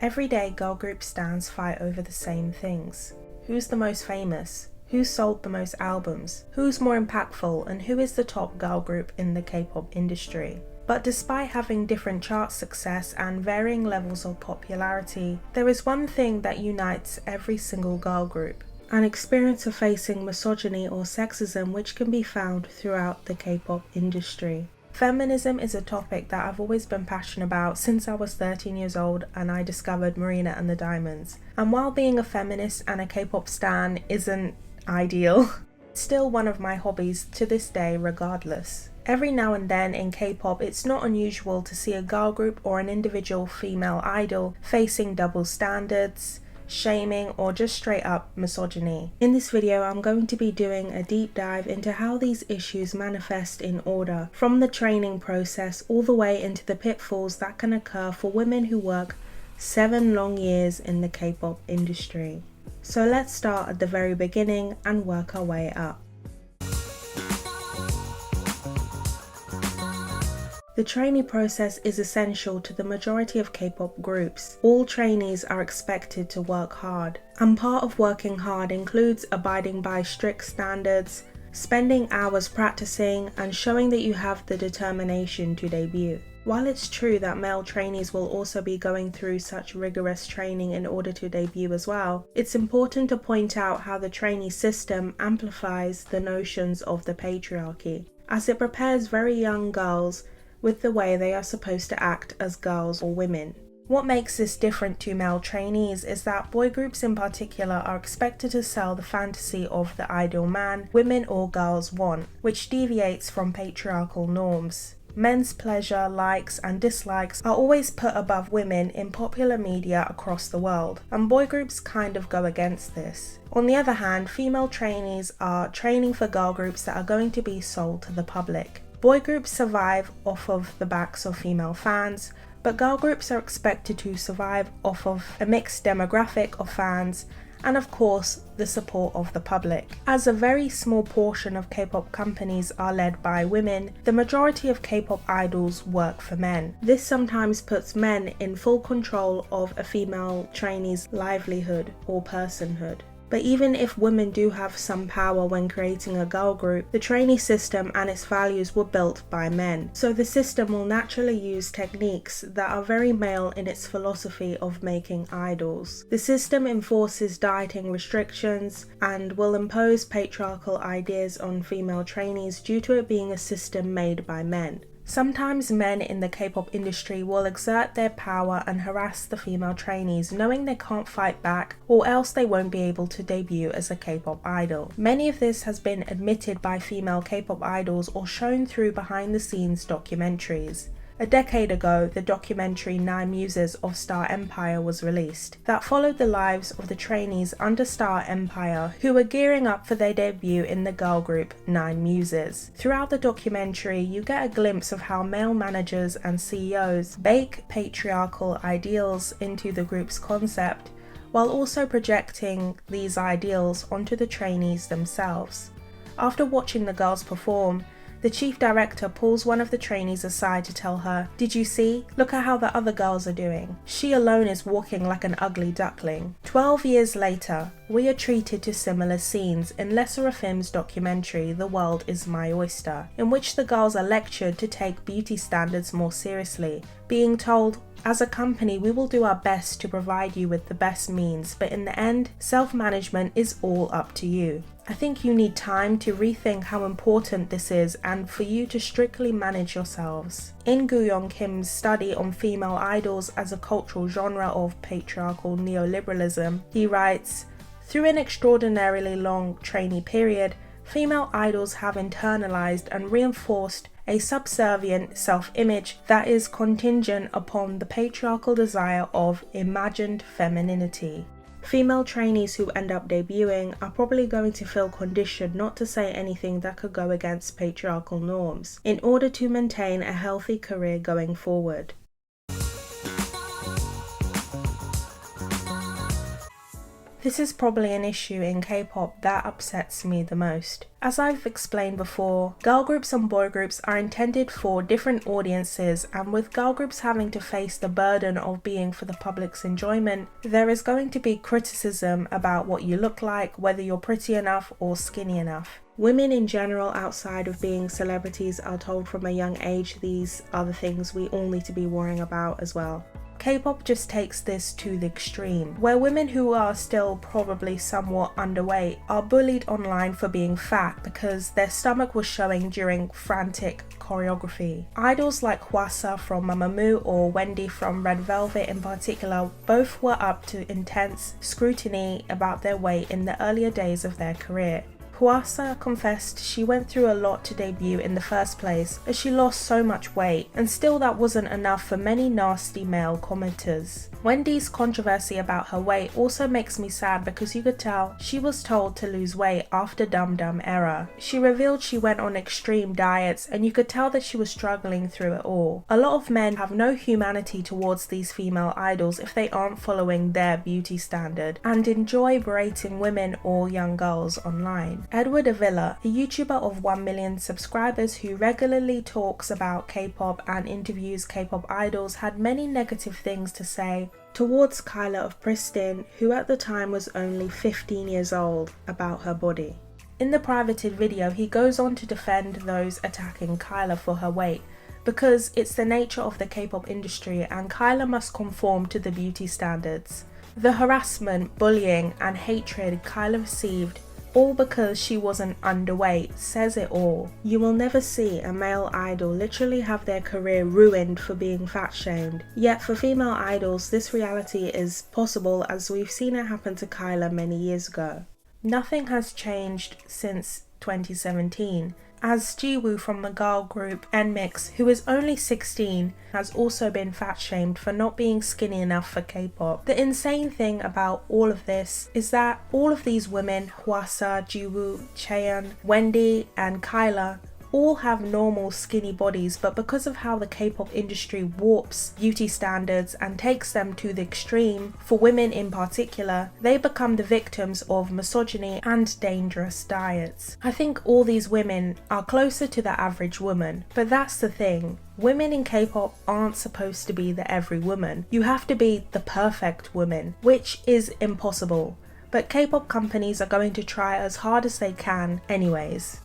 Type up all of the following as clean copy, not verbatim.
Every day, girl group stans fight over the same things. Who's the most famous? Who sold the most albums? Who's more impactful? And who is the top girl group in the K-pop industry? But despite having different chart success and varying levels of popularity, there is one thing that unites every single girl group: an experience of facing misogyny or sexism which can be found throughout the K-pop industry. Feminism is a topic that I've always been passionate about since I was 13 years old and I discovered Marina and the Diamonds. And while being a feminist and a K-pop stan isn't ideal, it's still one of my hobbies to this day regardless. Every now and then in K-pop, it's not unusual to see a girl group or an individual female idol facing double standards, shaming, or just straight up misogyny. In this video, I'm going to be doing a deep dive into how these issues manifest in order, from the training process all the way into the pitfalls that can occur for women who work 7 long years in the K-pop industry. So let's start at the very beginning and work our way up. The trainee process is essential to the majority of K-pop groups. All trainees are expected to work hard, and part of working hard includes abiding by strict standards, spending hours practicing, and showing that you have the determination to debut. While it's true that male trainees will also be going through such rigorous training in order to debut as well, it's important to point out how the trainee system amplifies the notions of the patriarchy, as it prepares very young girls with the way they are supposed to act as girls or women. What makes this different to male trainees is that boy groups in particular are expected to sell the fantasy of the ideal man women or girls want, which deviates from patriarchal norms. Men's pleasure, likes and dislikes are always put above women in popular media across the world, and boy groups kind of go against this. On the other hand, female trainees are training for girl groups that are going to be sold to the public. Boy groups survive off of the backs of female fans, but girl groups are expected to survive off of a mixed demographic of fans and of course the support of the public. As a very small portion of K-pop companies are led by women, the majority of K-pop idols work for men. This sometimes puts men in full control of a female trainee's livelihood or personhood. But even if women do have some power when creating a girl group, the trainee system and its values were built by men. So the system will naturally use techniques that are very male in its philosophy of making idols. The system enforces dieting restrictions and will impose patriarchal ideas on female trainees due to it being a system made by men. Sometimes men in the K-pop industry will exert their power and harass the female trainees, knowing they can't fight back or else they won't be able to debut as a K-pop idol. Many of this has been admitted by female K-pop idols or shown through behind the scenes documentaries. A decade ago, the documentary 9 Muses of Star Empire was released, that followed the lives of the trainees under Star Empire who were gearing up for their debut in the girl group 9 Muses. Throughout the documentary, you get a glimpse of how male managers and CEOs bake patriarchal ideals into the group's concept, while also projecting these ideals onto the trainees themselves. After watching the girls perform, the chief director pulls one of the trainees aside to tell her, "Did you see? Look at how the other girls are doing. She alone is walking like an ugly duckling." 12 years later, we are treated to similar scenes in Lesser Film's documentary The World Is My Oyster, in which the girls are lectured to take beauty standards more seriously, being told, "As a company, we will do our best to provide you with the best means, but in the end, self-management is all up to you." I think you need time to rethink how important this is and for you to strictly manage yourselves. In gooyong Kim's study on female idols as a cultural genre of patriarchal neoliberalism, he writes, "Through an extraordinarily long trainee period, female idols have internalized and reinforced a subservient self-image that is contingent upon the patriarchal desire of imagined femininity. Female trainees who end up debuting are probably going to feel conditioned not to say anything that could go against patriarchal norms in order to maintain a healthy career going forward. This is probably an issue in K-pop that upsets me the most. As I've explained before, girl groups and boy groups are intended for different audiences, and with girl groups having to face the burden of being for the public's enjoyment, there is going to be criticism about what you look like, whether you're pretty enough or skinny enough. Women in general outside of being celebrities are told from a young age these are the things we all need to be worrying about as well. K-pop just takes this to the extreme, where women who are still probably somewhat underweight are bullied online for being fat because their stomach was showing during frantic choreography. Idols like Hwasa from Mamamoo or Wendy from Red Velvet in particular both were up to intense scrutiny about their weight in the earlier days of their career. Hwasa confessed she went through a lot to debut in the first place, as she lost so much weight, and still that wasn't enough for many nasty male commenters. Wendy's controversy about her weight also makes me sad because you could tell she was told to lose weight after Dum Dum era. She revealed she went on extreme diets, and you could tell that she was struggling through it all. A lot of men have no humanity towards these female idols if they aren't following their beauty standard, and enjoy berating women or young girls online. Edward Avila, a YouTuber of 1 million subscribers who regularly talks about K-pop and interviews K-pop idols, had many negative things to say towards Kyla of Pristin, who at the time was only 15 years old, about her body. In the privated video, he goes on to defend those attacking Kyla for her weight, because it's the nature of the K-pop industry and Kyla must conform to the beauty standards. The harassment, bullying and hatred Kyla received, all because she wasn't underweight, says it all. You will never see a male idol literally have their career ruined for being fat shamed. Yet for female idols, this reality is possible, as we've seen it happen to Kyla many years ago. Nothing has changed since 2017, as Jiwoo from the girl group NMIXX, who is only 16, has also been fat shamed for not being skinny enough for K-pop. The insane thing about all of this is that all of these women, Hwasa, Jiwoo, Chaeyeon, Wendy and Kyla, all have normal skinny bodies, but because of how the K-pop industry warps beauty standards and takes them to the extreme, for women in particular, they become the victims of misogyny and dangerous diets. I think all these women are closer to the average woman, but that's the thing. Women in K-pop aren't supposed to be the every woman. You have to be the perfect woman, which is impossible. But K-pop companies are going to try as hard as they can anyways.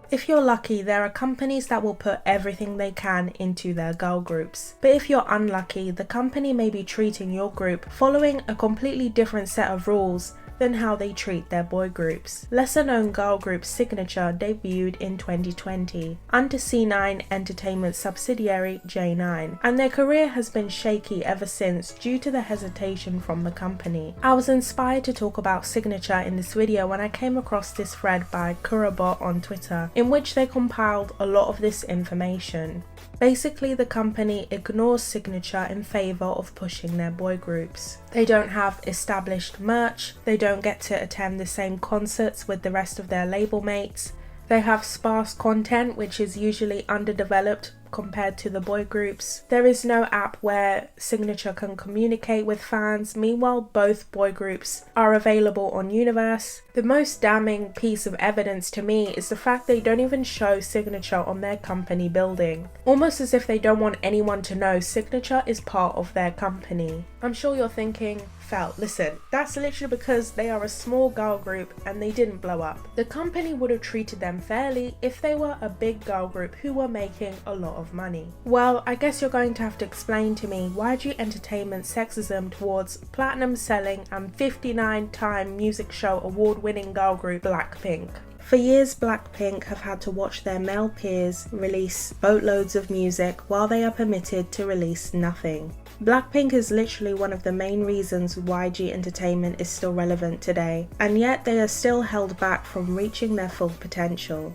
If you're lucky, there are companies that will put everything they can into their girl groups. But if you're unlucky, the company may be treating your group following a completely different set of rules than how they treat their boy groups. Lesser known girl group Signature debuted in 2020 under C9 Entertainment subsidiary J9, and their career has been shaky ever since due to the hesitation from the company. I was inspired to talk about Signature in this video when I came across this thread by Kurabot on Twitter, in which they compiled a lot of this information. Basically, the company ignores Signature in favour of pushing their boy groups. They don't have established merch, they don't get to attend the same concerts with the rest of their label mates, they have sparse content which is usually underdeveloped compared to the boy groups. There is no app where Signature can communicate with fans, meanwhile both boy groups are available on Universe. The most damning piece of evidence to me is the fact they don't even show Signature on their company building, almost as if they don't want anyone to know Signature is part of their company. I'm sure you're thinking, Felt, listen, that's literally because they are a small girl group and they didn't blow up. The company would have treated them fairly if they were a big girl group who were making a lot of money. Well, I guess you're going to have to explain to me YG Entertainment's sexism towards platinum selling and 59-time music show award-winning girl group Blackpink. For years, Blackpink have had to watch their male peers release boatloads of music while they are permitted to release nothing. Blackpink is literally one of the main reasons YG Entertainment is still relevant today, and yet they are still held back from reaching their full potential.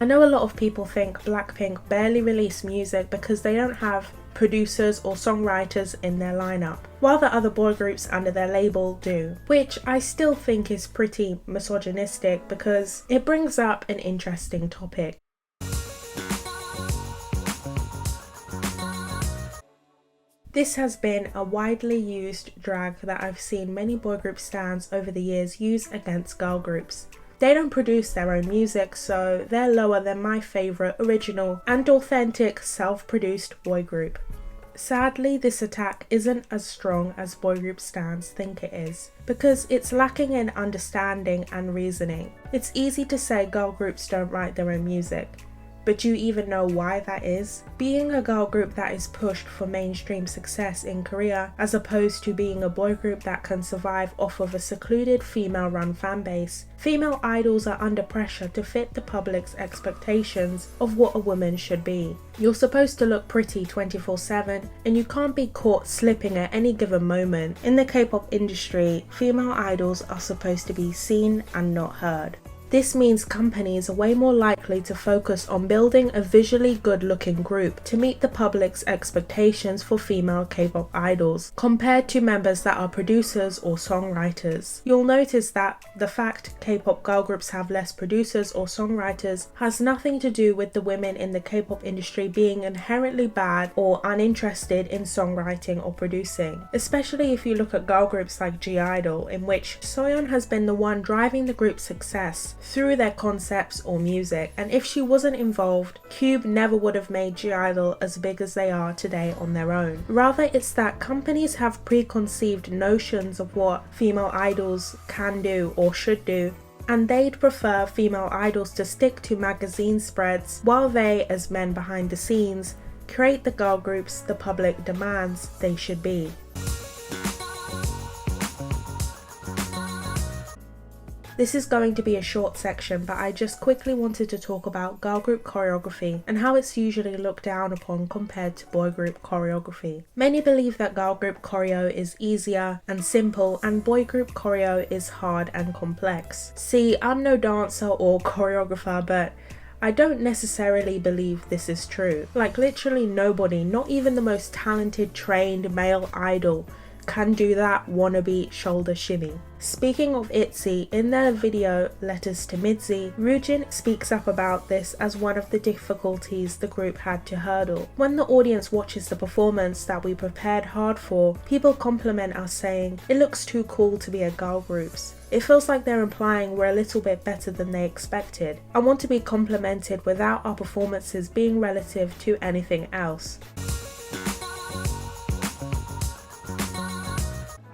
I know a lot of people think Blackpink barely release music because they don't have producers or songwriters in their lineup, while the other boy groups under their label do, which I still think is pretty misogynistic because it brings up an interesting topic. This has been a widely used drag that I've seen many boy group stans over the years use against girl groups. They don't produce their own music, so they're lower than my favourite original and authentic self-produced boy group. Sadly, this attack isn't as strong as boy group stans think it is, because it's lacking in understanding and reasoning. It's easy to say girl groups don't write their own music, but do you even know why that is? Being a girl group that is pushed for mainstream success in Korea, as opposed to being a boy group that can survive off of a secluded female-run fanbase, female idols are under pressure to fit the public's expectations of what a woman should be. You're supposed to look pretty 24/7, and you can't be caught slipping at any given moment. In the K-pop industry, female idols are supposed to be seen and not heard. This means companies are way more likely to focus on building a visually good-looking group to meet the public's expectations for female K-pop idols, compared to members that are producers or songwriters. You'll notice that the fact K-pop girl groups have less producers or songwriters has nothing to do with the women in the K-pop industry being inherently bad or uninterested in songwriting or producing. Especially if you look at girl groups like G-Idol, in which Soyeon has been the one driving the group's success through their concepts or music, and if she wasn't involved, Cube never would have made G-Idol as big as they are today on their own. Rather, it's that companies have preconceived notions of what female idols can do or should do, and they'd prefer female idols to stick to magazine spreads while they, as men behind the scenes, create the girl groups the public demands they should be. This is going to be a short section, but I just quickly wanted to talk about girl group choreography and how it's usually looked down upon compared to boy group choreography. Many believe that girl group choreo is easier and simple, and boy group choreo is hard and complex. See, I'm no dancer or choreographer, but I don't necessarily believe this is true. Like, literally nobody, not even the most talented trained male idol, can do that wannabe shoulder shimmy. Speaking of ITZY, in their video Letters to Midzy, Ryujin speaks up about this as one of the difficulties the group had to hurdle. When the audience watches the performance that we prepared hard for, people compliment us saying, "It looks too cool to be a girl group's." It feels like they're implying we're a little bit better than they expected. I want to be complimented without our performances being relative to anything else.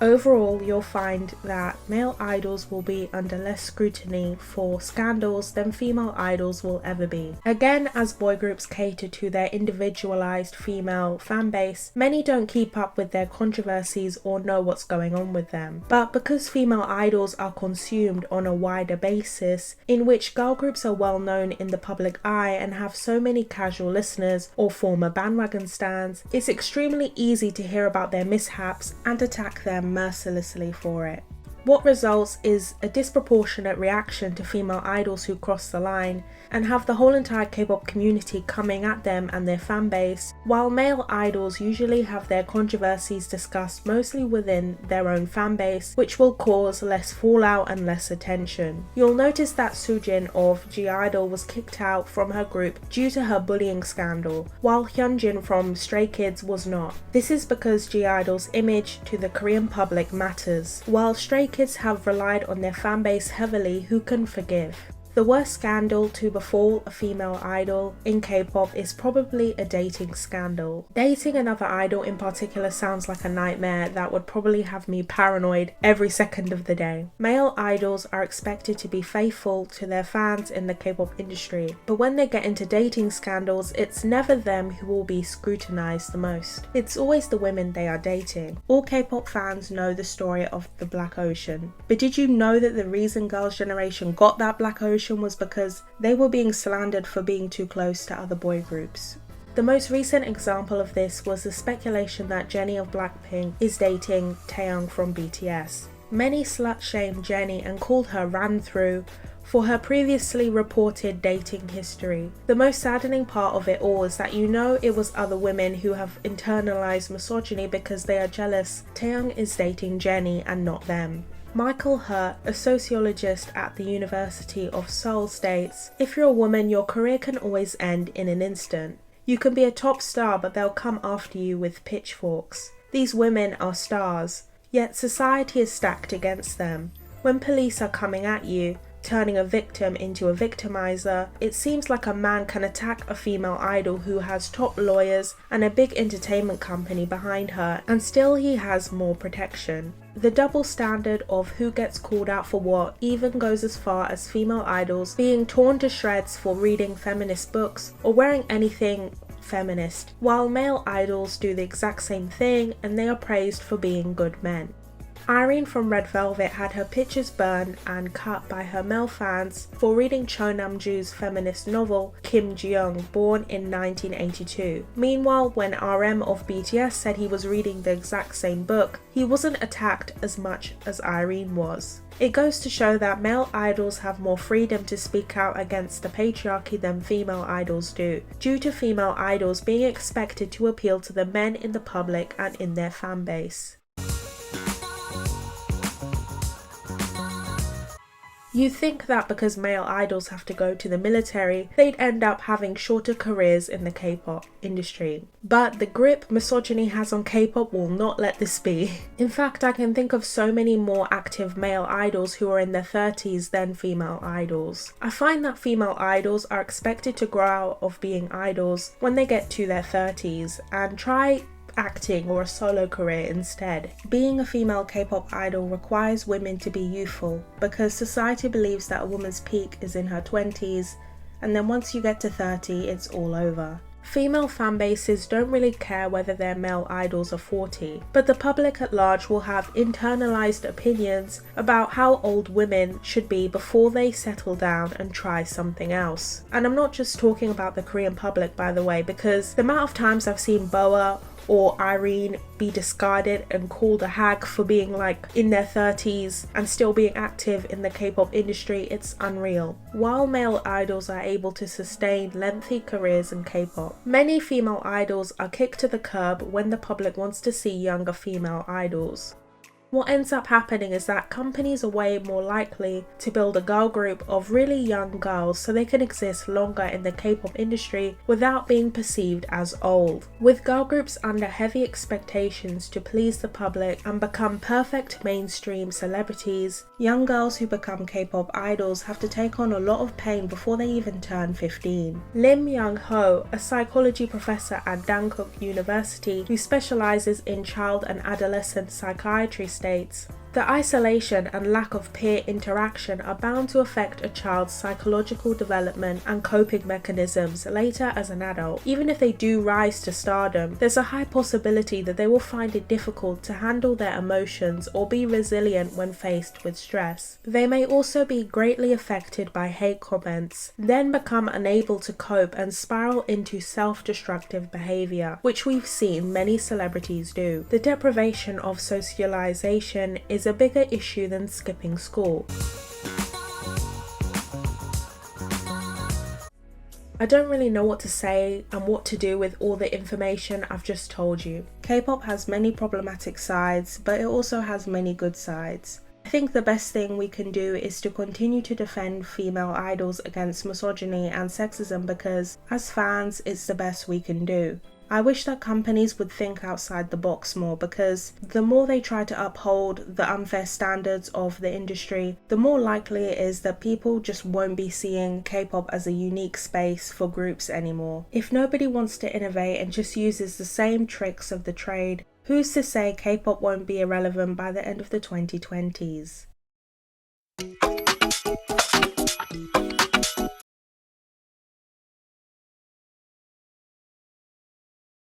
Overall, you'll find that male idols will be under less scrutiny for scandals than female idols will ever be. Again, as boy groups cater to their individualized female fan base, many don't keep up with their controversies or know what's going on with them. But because female idols are consumed on a wider basis, in which girl groups are well known in the public eye and have so many casual listeners or former bandwagon stans, it's extremely easy to hear about their mishaps and attack them mercilessly for it. What results is a disproportionate reaction to female idols who cross the line and have the whole entire K-pop community coming at them and their fan base, while male idols usually have their controversies discussed mostly within their own fan base, which will cause less fallout and less attention. You'll notice that Soojin of G-Idol was kicked out from her group due to her bullying scandal, while Hyunjin from Stray Kids was not. This is because G-Idol's image to the Korean public matters, while Stray Kids have relied on their fanbase heavily. Who can forgive? The worst scandal to befall a female idol in K-pop is probably a dating scandal. Dating another idol in particular sounds like a nightmare that would probably have me paranoid every second of the day. Male idols are expected to be faithful to their fans in the K-pop industry, but when they get into dating scandals, it's never them who will be scrutinized the most. It's always the women they are dating. All K-pop fans know the story of the Black Ocean, but did you know that the reason Girls' Generation got that Black Ocean was because they were being slandered for being too close to other boy groups? The most recent example of this was the speculation that Jennie of Blackpink is dating Taeyong from BTS. Many slut-shamed Jennie and called her ran-through for her previously reported dating history. The most saddening part of it all is that you know it was other women who have internalized misogyny because they are jealous Taeyong is dating Jennie and not them. Michael Hurt, a sociologist at the University of Seoul, states, "If you're a woman, your career can always end in an instant. You can be a top star, but they'll come after you with pitchforks. These women are stars, yet society is stacked against them. When police are coming at you, turning a victim into a victimizer, it seems like a man can attack a female idol who has top lawyers and a big entertainment company behind her, and still he has more protection. The double standard of who gets called out for what even goes as far as female idols being torn to shreds for reading feminist books or wearing anything feminist, while male idols do the exact same thing and they are praised for being good men. Irene from Red Velvet had her pictures burned and cut by her male fans for reading Cho Namjoon's feminist novel Kim Ji-young, born in 1982. Meanwhile, when RM of BTS said he was reading the exact same book, he wasn't attacked as much as Irene was. It goes to show that male idols have more freedom to speak out against the patriarchy than female idols do, due to female idols being expected to appeal to the men in the public and in their fan base. You'd think that because male idols have to go to the military, they'd end up having shorter careers in the K-pop industry. But the grip misogyny has on K-pop will not let this be. In fact, I can think of so many more active male idols who are in their 30s than female idols. I find that female idols are expected to grow out of being idols when they get to their 30s and try acting or a solo career instead. Being a female K-pop idol requires women to be youthful because society believes that a woman's peak is in her 20s, and then once you get to 30 it's all over. Female fan bases don't really care whether their male idols are 40, but the public at large will have internalized opinions about how old women should be before they settle down and try something else. And I'm not just talking about the Korean public, by the way, because the amount of times I've seen Boa or Irene be discarded and called a hag for being like in their 30s and still being active in the K-pop industry, it's unreal. While male idols are able to sustain lengthy careers in K-pop, many female idols are kicked to the curb when the public wants to see younger female idols. What ends up happening is that companies are way more likely to build a girl group of really young girls so they can exist longer in the K-pop industry without being perceived as old. With girl groups under heavy expectations to please the public and become perfect mainstream celebrities, young girls who become K-pop idols have to take on a lot of pain before they even turn 15. Lim Young-ho, a psychology professor at Dankook University who specializes in child and adolescent psychiatry, states, "The isolation and lack of peer interaction are bound to affect a child's psychological development and coping mechanisms later as an adult. Even if they do rise to stardom, there's a high possibility that they will find it difficult to handle their emotions or be resilient when faced with stress. They may also be greatly affected by hate comments, then become unable to cope and spiral into self-destructive behavior, which we've seen many celebrities do. The deprivation of socialization is a bigger issue than skipping school." I don't really know what to say and what to do with all the information I've just told you. K-pop has many problematic sides, but it also has many good sides. I think the best thing we can do is to continue to defend female idols against misogyny and sexism because, as fans, it's the best we can do. I wish that companies would think outside the box more because the more they try to uphold the unfair standards of the industry, the more likely it is that people just won't be seeing K-pop as a unique space for groups anymore. If nobody wants to innovate and just uses the same tricks of the trade, who's to say K-pop won't be irrelevant by the end of the 2020s?